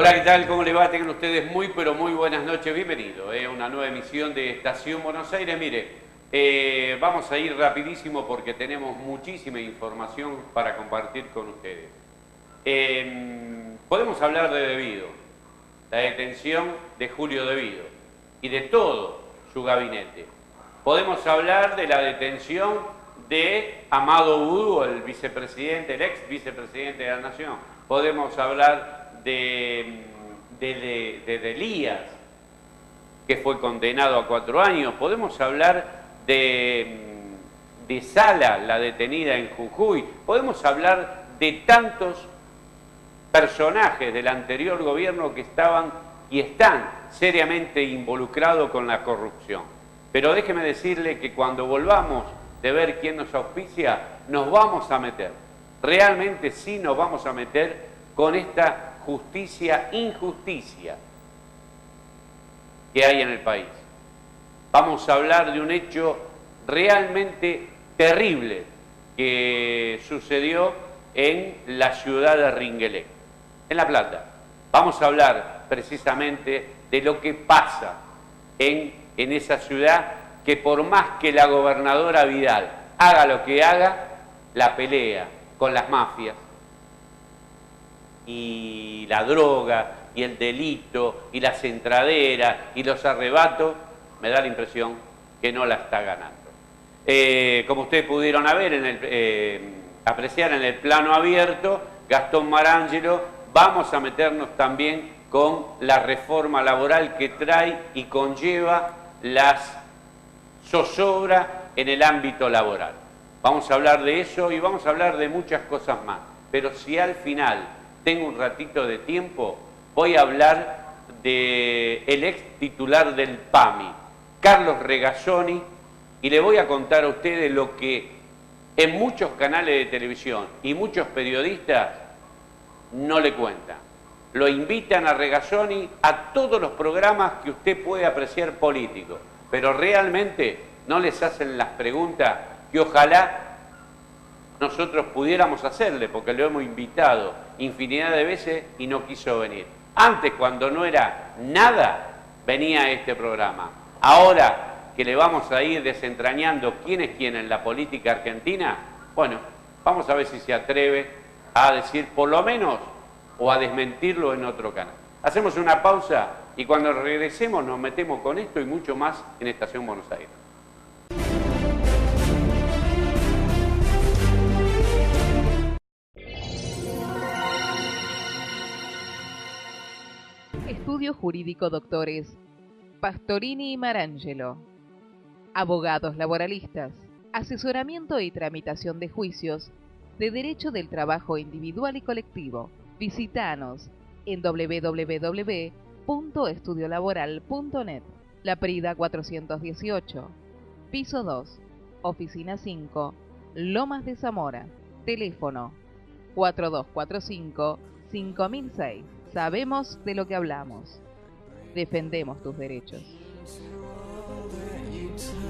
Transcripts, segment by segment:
Hola, ¿qué tal? ¿Cómo le va? Tengan ustedes muy, pero muy buenas noches. Bienvenido a una nueva emisión de Estación Buenos Aires. Mire, vamos a ir rapidísimo porque tenemos muchísima información para compartir con ustedes. Podemos hablar de Devido, la detención de Julio Devido y de todo su gabinete. Podemos hablar de la detención de Amado Vudú, el vicepresidente, el ex vicepresidente de la Nación. Podemos hablar de Elías, que fue condenado a 4 años. Podemos hablar de Sala, la detenida en Jujuy. Podemos hablar de tantos personajes del anterior gobierno que estaban y están seriamente involucrados con la corrupción. Pero déjeme decirle que cuando volvamos de ver quién nos auspicia, nos vamos a meter. Realmente sí nos vamos a meter con esta injusticia que hay en el país. Vamos a hablar de un hecho realmente terrible que sucedió en la ciudad de Ringuelec, en La Plata. Vamos a hablar precisamente de lo que pasa en esa ciudad, que por más que la gobernadora Vidal haga lo que haga, la pelea con las mafias y la droga y el delito y la centradera y los arrebatos, me da la impresión que no la está ganando. Como ustedes pudieron apreciar en el plano abierto, Gastón Marangelo, vamos a meternos también con la reforma laboral que trae y conlleva las zozobra en el ámbito laboral. Vamos a hablar de eso y vamos a hablar de muchas cosas más. Pero si al final tengo un ratito de tiempo, voy a hablar del ex titular del PAMI, Carlos Regazzoni, y le voy a contar a ustedes lo que en muchos canales de televisión y muchos periodistas no le cuentan. Lo invitan a Regazzoni a todos los programas que usted puede apreciar políticos, pero realmente no les hacen las preguntas que ojalá nosotros pudiéramos hacerle, porque lo hemos invitado infinidad de veces y no quiso venir. Antes, cuando no era nada, venía a este programa. Ahora que le vamos a ir desentrañando quién es quién en la política argentina, bueno, vamos a ver si se atreve a decir por lo menos o a desmentirlo en otro canal. Hacemos una pausa y cuando regresemos nos metemos con esto y mucho más en Estación Buenos Aires. Estudio Jurídico Doctores Pastorini y Marangelo. Abogados laboralistas. Asesoramiento y tramitación de juicios de derecho del trabajo individual y colectivo. Visítanos en www.estudiolaboral.net. La Prida 418, piso 2, oficina 5, Lomas de Zamora. Teléfono 4245-5006. Sabemos de lo que hablamos. Defendemos tus derechos.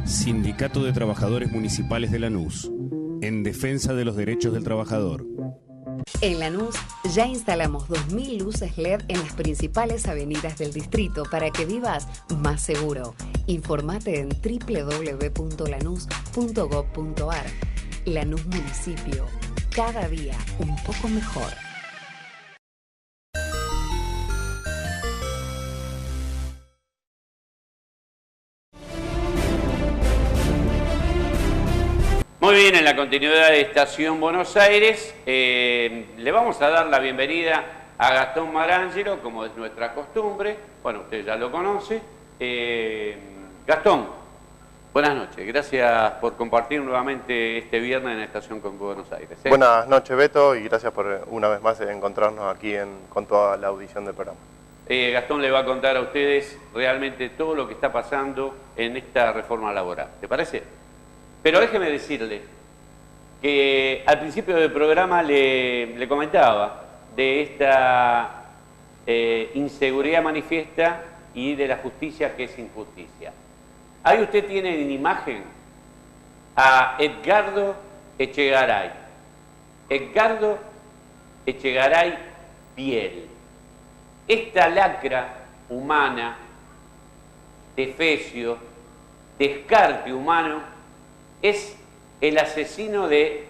Sindicato de Trabajadores Municipales de Lanús. En defensa de los derechos del trabajador. En Lanús ya instalamos 2000 luces LED en las principales avenidas del distrito para que vivas más seguro. Informate en www.lanús.gov.ar. Lanús Municipio. Cada día un poco mejor. Muy bien, en la continuidad de Estación Buenos Aires, le vamos a dar la bienvenida a Gastón Marangelo, como es nuestra costumbre. Bueno, usted ya lo conoce. Gastón, buenas noches. Gracias por compartir nuevamente este viernes en Estación con Buenos Aires. Buenas noches, Beto, y gracias por una vez más encontrarnos aquí con toda la audición del programa. Gastón le va a contar a ustedes realmente todo lo que está pasando en esta reforma laboral. ¿Te parece? Pero déjeme decirle que al principio del programa le comentaba de esta inseguridad manifiesta y de la justicia que es injusticia. Ahí usted tiene en imagen a Edgardo Echegaray. Edgardo Echegaray Biel. Esta lacra humana, defecio, descarte humano, es el asesino de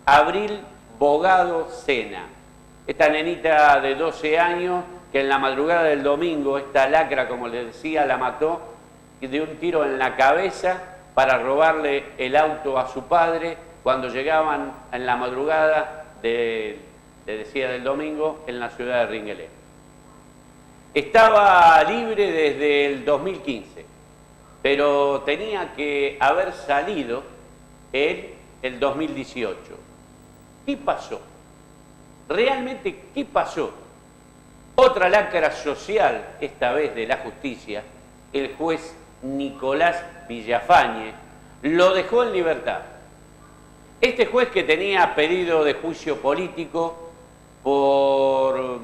Abril Bogado Sena. Esta nenita de 12 años que en la madrugada del domingo, esta lacra, como les decía, la mató de un tiro en la cabeza para robarle el auto a su padre cuando llegaban en la madrugada del domingo en la ciudad de Ringuelé. Estaba libre desde el 2015, pero tenía que haber salido el 2018. ¿Qué pasó? ¿Realmente qué pasó? Otra lacra social, esta vez de la justicia, el juez Nicolás Villafañe lo dejó en libertad. Este juez, que tenía pedido de juicio político por...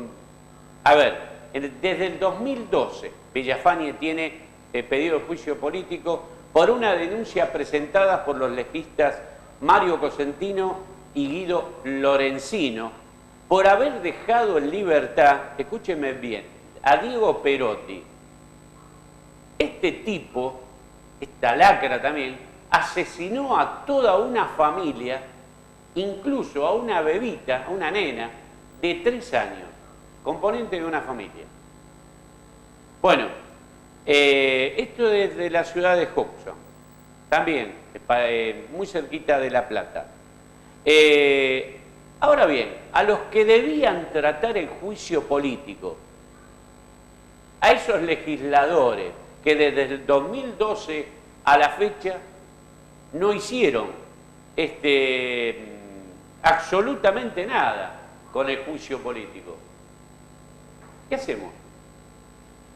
desde el 2012 Villafañe tiene pedido de juicio político por una denuncia presentada por los legistas Mario Cosentino y Guido Lorenzino por haber dejado en libertad, escúchenme bien, a Diego Perotti. Este tipo, esta lacra también, asesinó a toda una familia, incluso a una bebita, a una nena de 3 años, componente de una familia. Bueno, esto es de la ciudad de Hobson, también, muy cerquita de La Plata. Ahora bien, a los que debían tratar el juicio político, a esos legisladores que desde el 2012 a la fecha no hicieron absolutamente nada con el juicio político. ¿Qué hacemos?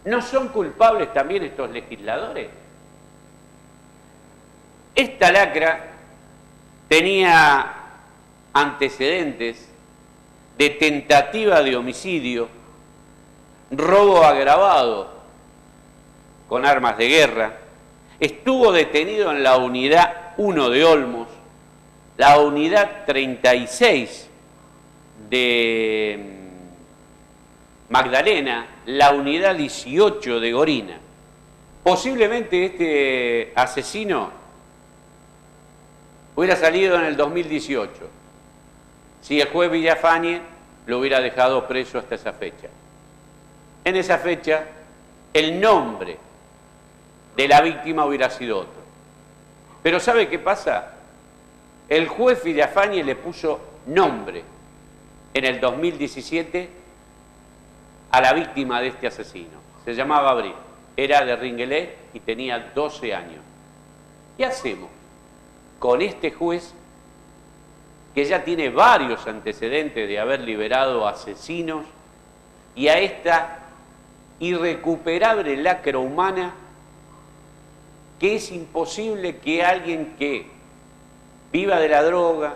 ¿No son culpables también estos legisladores? Esta lacra tenía antecedentes de tentativa de homicidio, robo agravado con armas de guerra. Estuvo detenido en la unidad 1 de Olmos, la unidad 36 de Magdalena, la unidad 18 de Gorina. Posiblemente este asesino hubiera salido en el 2018 si el juez Villafañe lo hubiera dejado preso hasta esa fecha. En esa fecha, el nombre de la víctima hubiera sido otro. Pero ¿sabe qué pasa? El juez Villafañe le puso nombre en el 2017 a la víctima de este asesino. Se llamaba Abril, era de Ringuelé y tenía 12 años. ¿Qué hacemos con este juez que ya tiene varios antecedentes de haber liberado asesinos y a esta irrecuperable lacra humana que es imposible que alguien que viva de la droga,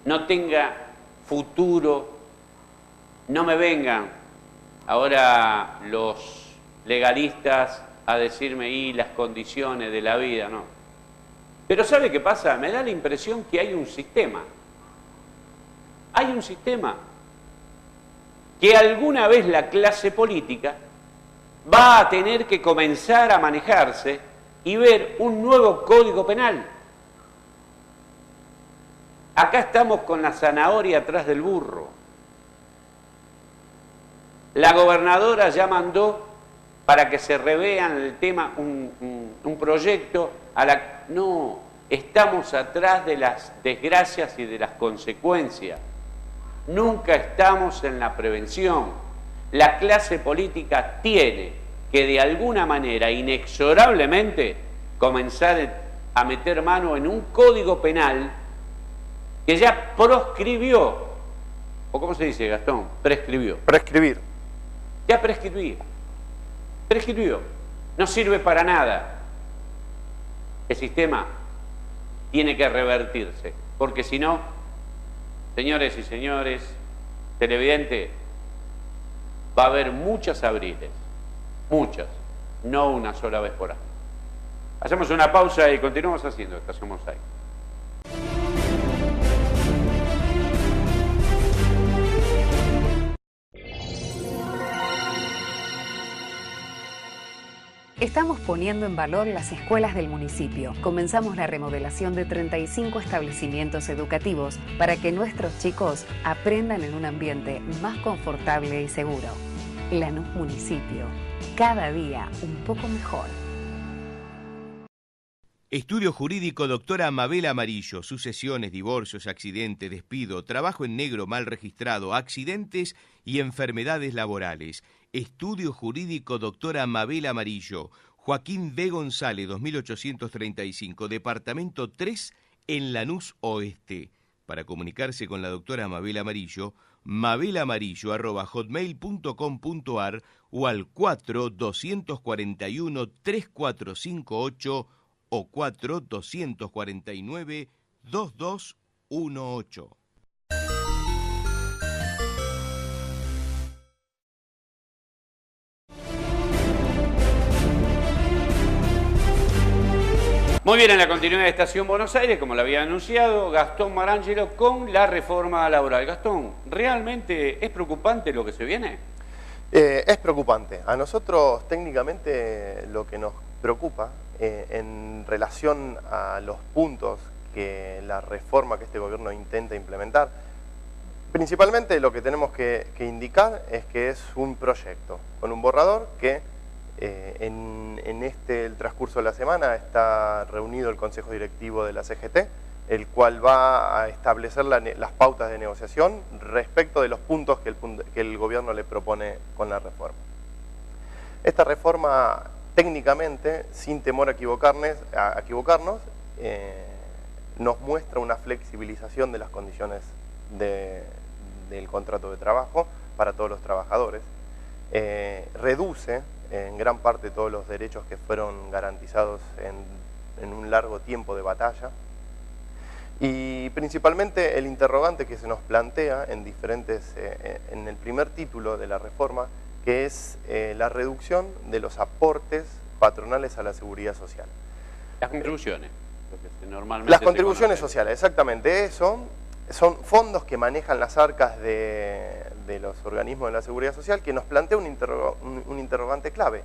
no tenga futuro, no me vengan ahora los legalistas a decirme y las condiciones de la vida, no. Pero ¿sabe qué pasa? Me da la impresión que hay un sistema. Hay un sistema que alguna vez la clase política va a tener que comenzar a manejarse y ver un nuevo código penal. Acá estamos con la zanahoria atrás del burro. La gobernadora ya mandó para que se revean el tema un proyecto a la... No, estamos atrás de las desgracias y de las consecuencias. Nunca estamos en la prevención. La clase política tiene que de alguna manera, inexorablemente, comenzar a meter mano en un código penal que ya proscribió, o ¿cómo se dice, Gastón? Prescribió. Prescribir. Ya prescribió. Prescribió. No sirve para nada. El sistema tiene que revertirse, porque si no, señores y señores televidentes, va a haber muchas Abriles, muchas, no una sola vez por año. Hacemos una pausa y continuamos haciendo Estación Mosaico. Estamos poniendo en valor las escuelas del municipio. Comenzamos la remodelación de 35 establecimientos educativos para que nuestros chicos aprendan en un ambiente más confortable y seguro. Lanús Municipio, cada día un poco mejor. Estudio Jurídico Doctora Mabel Amarillo, sucesiones, divorcios, accidentes, despido, trabajo en negro mal registrado, accidentes y enfermedades laborales. Estudio Jurídico Doctora Mabel Amarillo, Joaquín B. González, 2835, Departamento 3, en Lanús Oeste. Para comunicarse con la doctora Mabel Amarillo, mabelamarillo@hotmail.com.ar o al 4-241-3458 o 4-249-2218. Muy bien, en la continuidad de Estación Buenos Aires, como lo había anunciado, Gastón Marangelo con la reforma laboral. Gastón, ¿realmente es preocupante lo que se viene? Es preocupante. A nosotros técnicamente lo que nos preocupa en relación a los puntos que la reforma que este gobierno intenta implementar, principalmente lo que tenemos que indicar es que es un proyecto con un borrador que en el transcurso de la semana está reunido el Consejo Directivo de la CGT, el cual va a establecer las pautas de negociación respecto de los puntos que el gobierno le propone con la reforma. Esta reforma técnicamente, sin temor a equivocarnos, nos muestra una flexibilización de las condiciones del contrato de trabajo para todos los trabajadores, reduce en gran parte todos los derechos que fueron garantizados en un largo tiempo de batalla, y principalmente el interrogante que se nos plantea en el primer título de la reforma, que es la reducción de los aportes patronales a la seguridad social. Las contribuciones. Normalmente las contribuciones sociales, exactamente eso. Son fondos que manejan las arcas de los organismos de la seguridad social, que nos plantea un interrogante clave.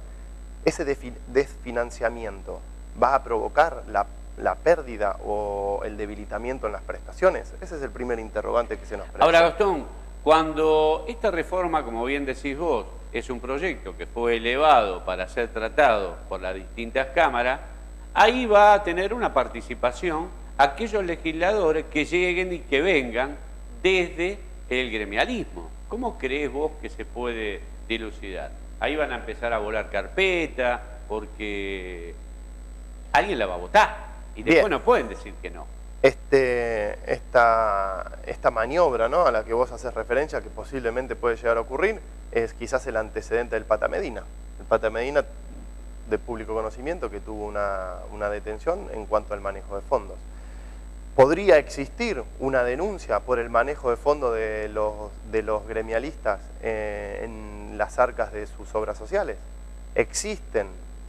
¿Ese desfinanciamiento va a provocar la pérdida o el debilitamiento en las prestaciones? Ese es el primer interrogante que se nos plantea. Ahora, Gastón, cuando esta reforma, como bien decís vos, es un proyecto que fue elevado para ser tratado por las distintas cámaras, ahí va a tener una participación aquellos legisladores que lleguen y que vengan desde el gremialismo. ¿Cómo crees vos que se puede dilucidar? Ahí van a empezar a volar carpeta porque alguien la va a votar y después Bien. no pueden decir que no. Esta maniobra, ¿no?, a la que vos haces referencia, que posiblemente puede llegar a ocurrir, es quizás el antecedente del Pata Medina. El Pata Medina, de público conocimiento, que tuvo una detención en cuanto al manejo de fondos. ¿Podría existir una denuncia por el manejo de fondos de los gremialistas en las arcas de sus obras sociales?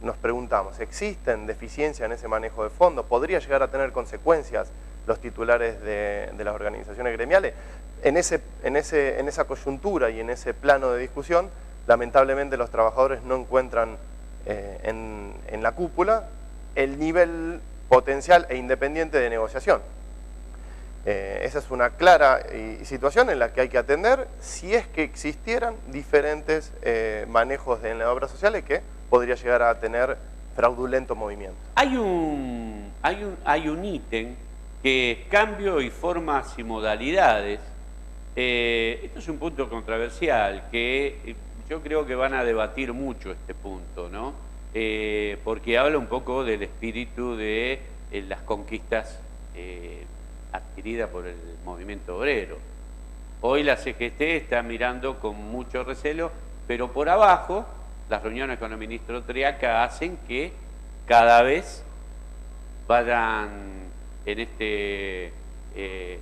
Nos preguntamos, ¿existen deficiencias en ese manejo de fondos? ¿Podría llegar a tener consecuencias los titulares de las organizaciones gremiales? En esa coyuntura y en ese plano de discusión, lamentablemente los trabajadores no encuentran en la cúpula el nivel potencial e independiente de negociación. Esa es una clara situación en la que hay que atender si es que existieran diferentes manejos en las obras sociales que podría llegar a tener fraudulento movimiento. Hay un ítem que es cambio y formas y modalidades. Esto es un punto controversial que yo creo que van a debatir mucho este punto, ¿no? Porque habla un poco del espíritu de las conquistas adquirida por el movimiento obrero. Hoy la CGT está mirando con mucho recelo, pero por abajo las reuniones con el ministro Triaca hacen que cada vez vayan en este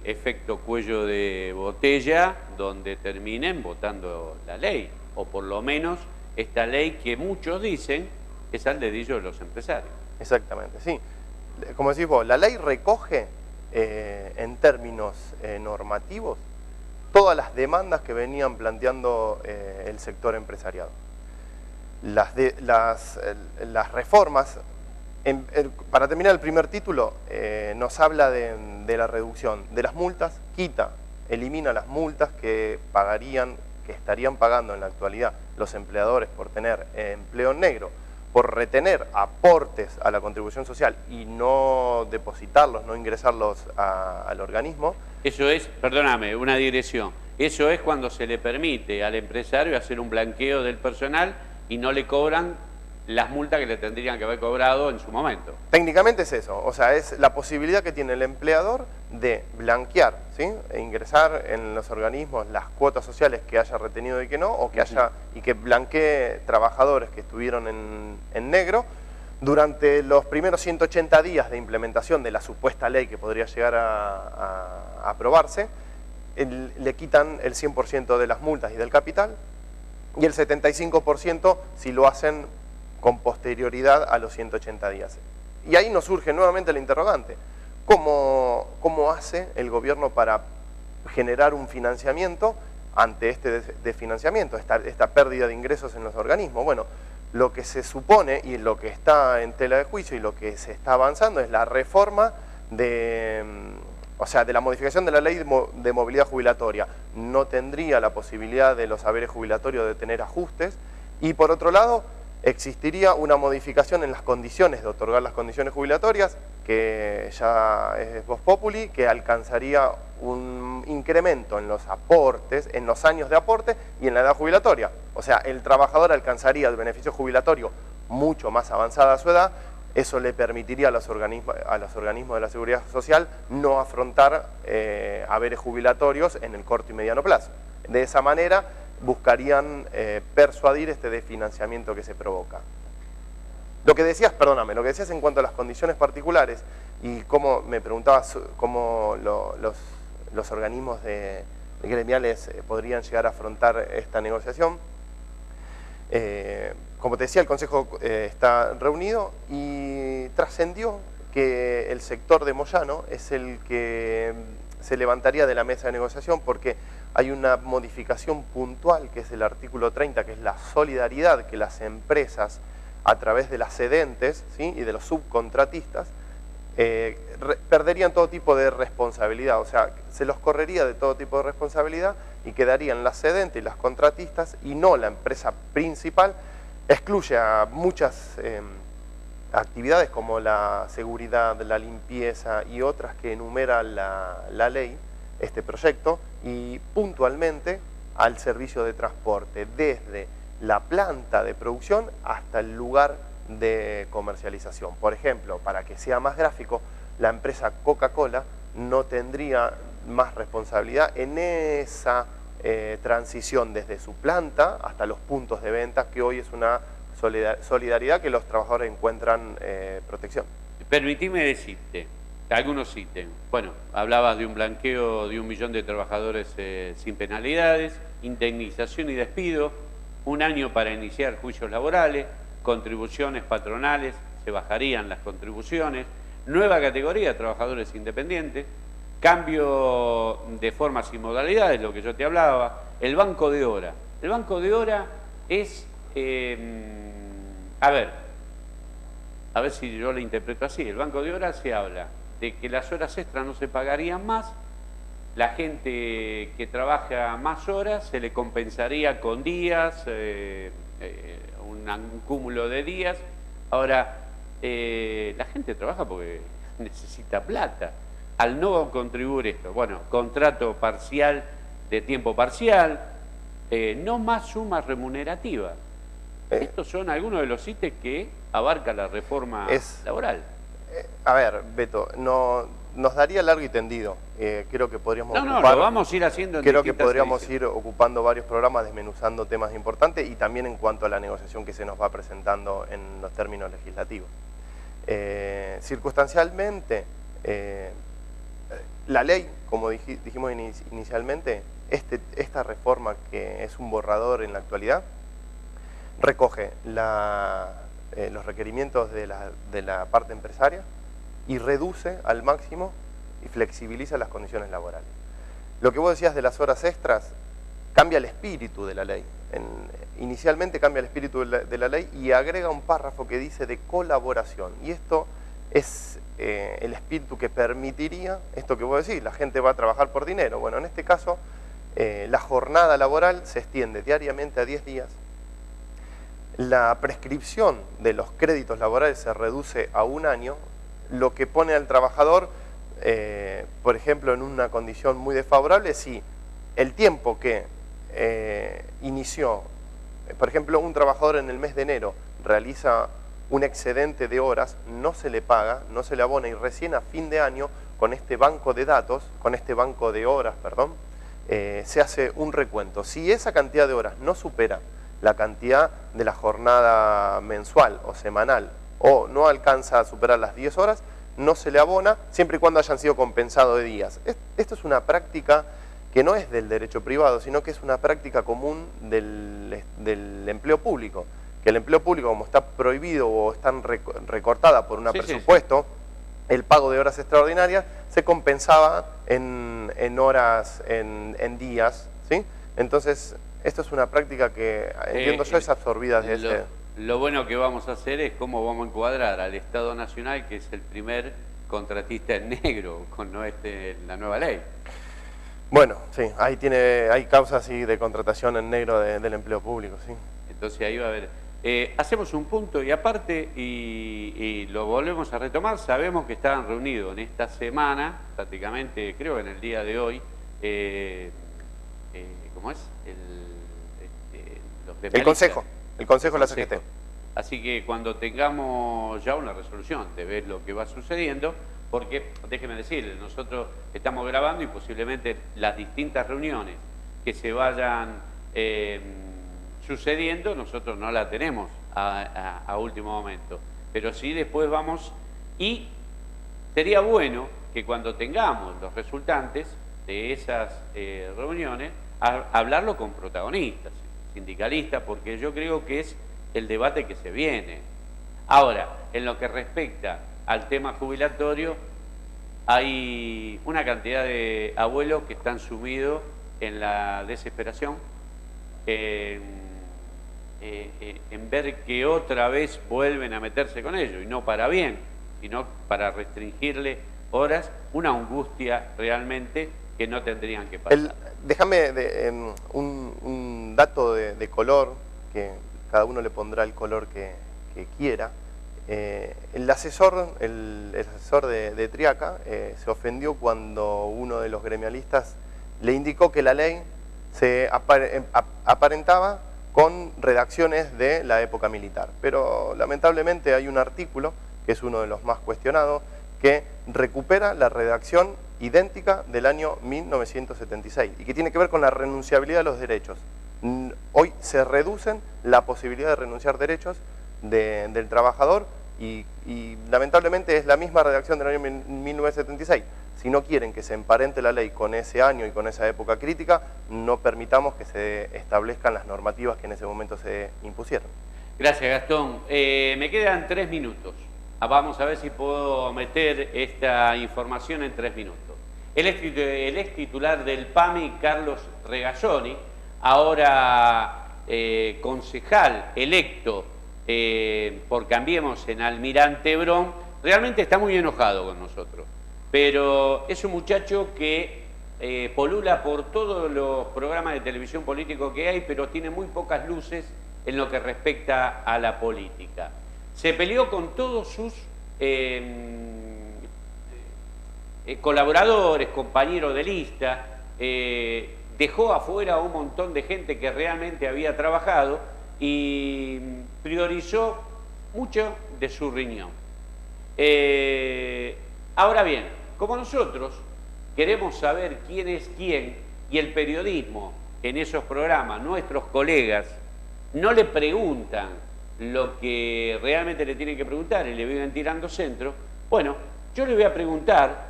efecto cuello de botella, donde terminen votando la ley, o por lo menos esta ley que muchos dicen es al dedillo de los empresarios. Exactamente, sí. Como decís vos, la ley recoge en términos normativos todas las demandas que venían planteando el sector empresariado. las reformas, para terminar el primer título, nos habla de la reducción de las multas, elimina las multas que estarían pagando en la actualidad los empleadores por tener empleo en negro, por retener aportes a la contribución social y no depositarlos, no ingresarlos al organismo. Eso es, perdóname, una digresión. Eso es cuando se le permite al empresario hacer un blanqueo del personal y no le cobran las multas que le tendrían que haber cobrado en su momento. Técnicamente es eso, o sea, es la posibilidad que tiene el empleador de blanquear, ¿sí? E ingresar en los organismos las cuotas sociales que haya retenido y que no, o que y que blanquee trabajadores que estuvieron en negro durante los primeros 180 días de implementación de la supuesta ley que podría llegar a aprobarse. Le quitan el 100% de las multas y del capital, y el 75% si lo hacen con posterioridad a los 180 días. Y ahí nos surge nuevamente el interrogante. ¿Cómo hace el gobierno para generar un financiamiento ante este desfinanciamiento, esta pérdida de ingresos en los organismos? Bueno, lo que se supone y lo que está en tela de juicio y lo que se está avanzando es la reforma de la modificación de la ley de movilidad jubilatoria. No tendría la posibilidad de los haberes jubilatorios de tener ajustes, y por otro lado existiría una modificación en las condiciones de otorgar las condiciones jubilatorias, que ya es vox populi, que alcanzaría un incremento en los aportes, en los años de aporte y en la edad jubilatoria. O sea, el trabajador alcanzaría el beneficio jubilatorio mucho más avanzada a su edad. Eso le permitiría a los organismos de la Seguridad Social no afrontar haberes jubilatorios en el corto y mediano plazo. De esa manera buscarían persuadir este desfinanciamiento que se provoca. Lo que decías en cuanto a las condiciones particulares y cómo me preguntabas cómo los organismos gremiales podrían llegar a afrontar esta negociación. Como te decía, el Consejo está reunido y trascendió que el sector de Moyano es el que se levantaría de la mesa de negociación, porque hay una modificación puntual que es el artículo 30, que es la solidaridad que las empresas a través de las cedentes, ¿sí?, y de los subcontratistas perderían todo tipo de responsabilidad, o sea, se los correría de todo tipo de responsabilidad y quedarían las cedentes y las contratistas y no la empresa principal. Excluye a muchas actividades como la seguridad, la limpieza y otras que enumera la ley, este proyecto, y puntualmente al servicio de transporte, desde la planta de producción hasta el lugar de comercialización. Por ejemplo, para que sea más gráfico, la empresa Coca-Cola no tendría más responsabilidad en esa transición desde su planta hasta los puntos de venta, que hoy es una solidaridad que los trabajadores encuentran protección. Permitime decirte, algunos ítems. Bueno, hablabas de un blanqueo de 1 millón de trabajadores sin penalidades, indemnización y despido, 1 año para iniciar juicios laborales, contribuciones patronales, se bajarían las contribuciones, nueva categoría de trabajadores independientes, cambio de formas y modalidades, lo que yo te hablaba, el banco de hora. El banco de hora es, a ver si yo lo interpreto así, el banco de hora se habla de que las horas extras no se pagarían más, la gente que trabaja más horas se le compensaría con días, un cúmulo de días. Ahora, la gente trabaja porque necesita plata. Al no contribuir esto, bueno, contrato parcial de tiempo parcial, no más suma remunerativa. Estos son algunos de los ítems que abarca la reforma laboral. A ver, Beto, nos daría largo y tendido. Creo que podríamos lo vamos a ir haciendo. Creo que podríamos ir ocupando varios programas desmenuzando temas importantes y también en cuanto a la negociación que se nos va presentando en los términos legislativos. Circunstancialmente, la ley, como dijimos inicialmente, esta reforma, que es un borrador en la actualidad, recoge los requerimientos de la parte empresaria y reduce al máximo y flexibiliza las condiciones laborales. Lo que vos decías de las horas extras, cambia el espíritu de la ley. Inicialmente cambia el espíritu de la ley y agrega un párrafo que dice de colaboración. Y esto es el espíritu que permitiría, esto que vos decís, la gente va a trabajar por dinero. Bueno, en este caso, la jornada laboral se extiende diariamente a 10 días. La prescripción de los créditos laborales se reduce a 1 año, lo que pone al trabajador, por ejemplo, en una condición muy desfavorable si el tiempo que inició, por ejemplo, un trabajador en el mes de enero realiza un excedente de horas, no se le paga, no se le abona, y recién a fin de año, con este banco de datos, con este banco de horas, perdón, se hace un recuento. Si esa cantidad de horas no supera la cantidad de la jornada mensual o semanal, o no alcanza a superar las 10 horas, no se le abona, siempre y cuando hayan sido compensados de días. Esto es una práctica que no es del derecho privado, sino que es una práctica común del empleo público. Que el empleo público, como está prohibido o está recortada por un presupuesto, el pago de horas extraordinarias se compensaba en horas, en días, ¿sí? Entonces, esto es una práctica que, entiendo yo, es absorbida desde Lo bueno que vamos a hacer es cómo vamos a encuadrar al Estado Nacional, que es el primer contratista en negro con la nueva ley. Bueno, sí, hay causas sí, de contratación en negro del empleo público, sí. Entonces ahí va a haber... hacemos un punto y aparte, y lo volvemos a retomar, sabemos que estaban reunidos en esta semana, prácticamente creo que en el día de hoy, ¿cómo es? El Consejo de la CGT. Así que cuando tengamos ya una resolución de ver lo que va sucediendo, porque déjeme decirle, nosotros estamos grabando y posiblemente las distintas reuniones que se vayan sucediendo, nosotros no la tenemos a último momento, pero sí después vamos, y sería bueno que cuando tengamos los resultantes de esas reuniones, hablarlo con protagonistas, sindicalistas, porque yo creo que es el debate que se viene. Ahora, en lo que respecta al tema jubilatorio, hay una cantidad de abuelos que están sumidos en la desesperación, en ver que otra vez vuelven a meterse con ellos, y no para bien, sino para restringirle horas, una angustia realmente que no tendrían que pasar. Déjame un dato de color, que cada uno le pondrá el color que quiera. El asesor de Triaca se ofendió cuando uno de los gremialistas le indicó que la ley se aparentaba con redacciones de la época militar. Pero lamentablemente hay un artículo, que es uno de los más cuestionados, que recupera la redacción idéntica del año 1976 y que tiene que ver con la renunciabilidad de los derechos. Hoy se reducen la posibilidad de renunciar derechos del trabajador y lamentablemente es la misma redacción del año 1976. Si no quieren que se emparente la ley con ese año y con esa época crítica, no permitamos que se establezcan las normativas que en ese momento se impusieron. Gracias, Gastón. Me quedan 3 minutos. Vamos a ver si puedo meter esta información en 3 minutos. El ex titular del PAMI, Carlos Regazzoni, ahora concejal electo por Cambiemos en Almirante Brown, realmente está muy enojado con nosotros. Pero es un muchacho que polula por todos los programas de televisión político que hay, pero tiene muy pocas luces en lo que respecta a la política. Se peleó con todos sus colaboradores, compañeros de lista, dejó afuera a un montón de gente que realmente había trabajado y priorizó mucho de su riñón. Ahora bien, como nosotros queremos saber quién es quién y el periodismo en esos programas, nuestros colegas no le preguntan lo que realmente le tienen que preguntar y le viven tirando centro, bueno, yo le voy a preguntar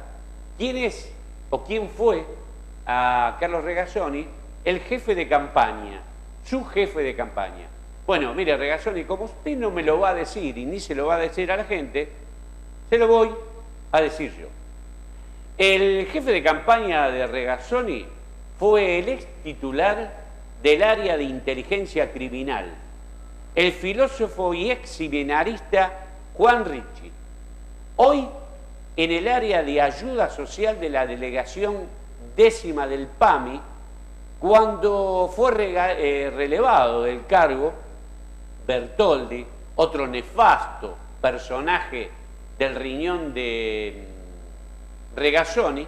quién es o quién fue a Carlos Regazzoni el jefe de campaña, su jefe de campaña. Bueno, mire, Regazzoni, como usted no me lo va a decir y ni se lo va a decir a la gente, se lo voy a decir yo. El jefe de campaña de Regazzoni fue el ex titular del área de inteligencia criminal, el filósofo y ex seminarista Juan Ricci. Hoy, en el área de ayuda social de la delegación 10ª del PAMI, cuando fue relevado del cargo, Bertoldi, otro nefasto personaje del riñón de Regazzoni,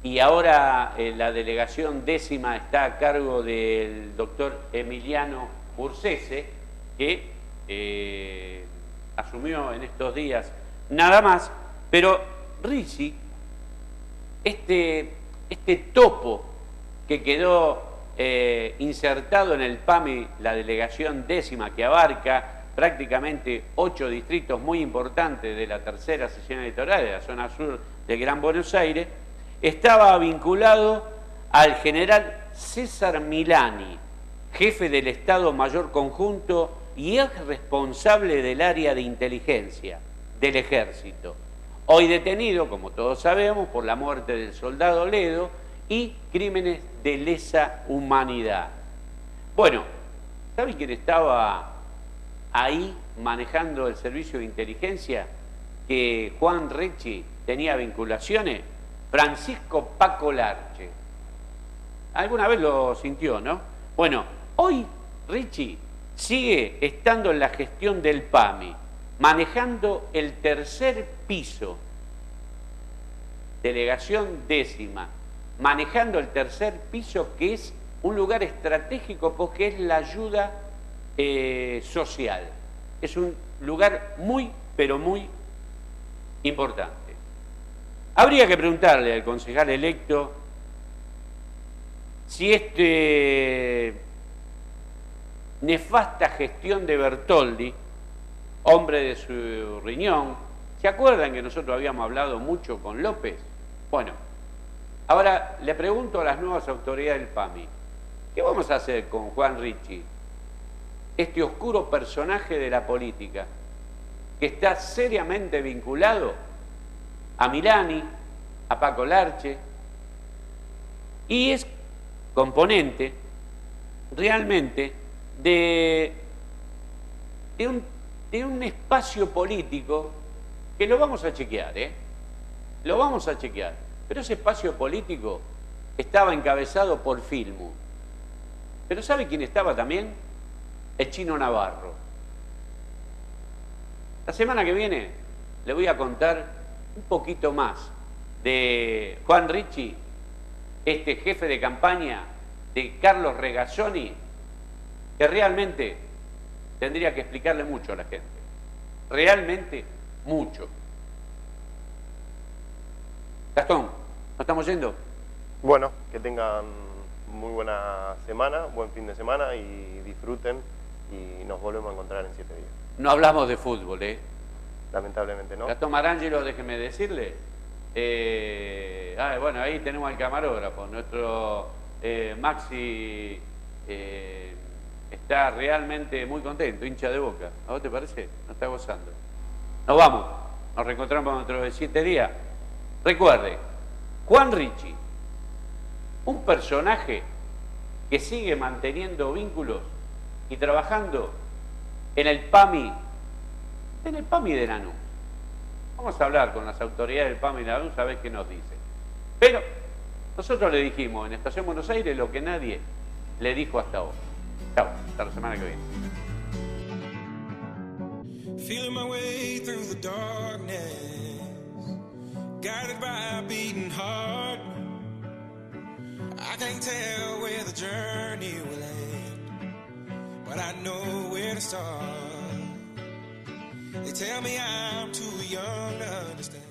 y ahora la delegación 10ª está a cargo del doctor Emiliano Ursese, que asumió en estos días nada más, pero Ricci, este topo que quedó insertado en el PAMI, la delegación 10ª, que abarca prácticamente 8 distritos muy importantes de la tercera sección electoral de la zona sur del Gran Buenos Aires, estaba vinculado al general César Milani, jefe del Estado Mayor Conjunto y ex responsable del área de inteligencia del Ejército, hoy detenido, como todos sabemos, por la muerte del soldado Ledo y crímenes de lesa humanidad. Bueno, ¿saben quién estaba ahí manejando el servicio de inteligencia? Que Juan Ricci tenía vinculaciones. Francisco Paco Larche. Alguna vez lo sintió, ¿no? Bueno, hoy Ricci sigue estando en la gestión del PAMI, manejando el tercer piso, delegación 10ª, manejando el tercer piso, que es un lugar estratégico porque es la ayuda social. Es un lugar muy, pero muy importante. Habría que preguntarle al concejal electo si nefasta gestión de Bertoldi, hombre de su riñón, ¿se acuerdan que nosotros habíamos hablado mucho con López? Bueno, ahora le pregunto a las nuevas autoridades del PAMI, ¿qué vamos a hacer con Juan Ricci? Este oscuro personaje de la política, que está seriamente vinculado a Milani, a Paco Larche, y es componente realmente de un espacio político que lo vamos a chequear, lo vamos a chequear, pero ese espacio político estaba encabezado por Filmu. Pero ¿sabe quién estaba también? El Chino Navarro. La semana que viene le voy a contar un poquito más de Juan Ricci, este jefe de campaña de Carlos Regazzoni, que realmente tendría que explicarle mucho a la gente. Realmente mucho. Gastón, ¿nos estamos yendo? Bueno, que tengan muy buena semana, buen fin de semana y disfruten, y nos volvemos a encontrar en 7 días. No hablamos de fútbol, Lamentablemente no. Gastón Marangelo, déjeme decirle. Bueno, ahí tenemos al camarógrafo. Nuestro Maxi está realmente muy contento, hincha de Boca. ¿A vos te parece? No está gozando. Nos vamos. Nos reencontramos dentro de 7 días. Recuerde, Juan Ricci, un personaje que sigue manteniendo vínculos y trabajando en el PAMI de Lanús. Vamos a hablar con las autoridades del PAMI de Lanús a ver qué nos dicen. Pero nosotros le dijimos en Estación Buenos Aires lo que nadie le dijo hasta ahora. Chao, hasta la semana que viene. Feeling my way through the darkness, guided by a beating heart. I can't tell where the journey will end, but I know where to start. They tell me I'm too young to understand.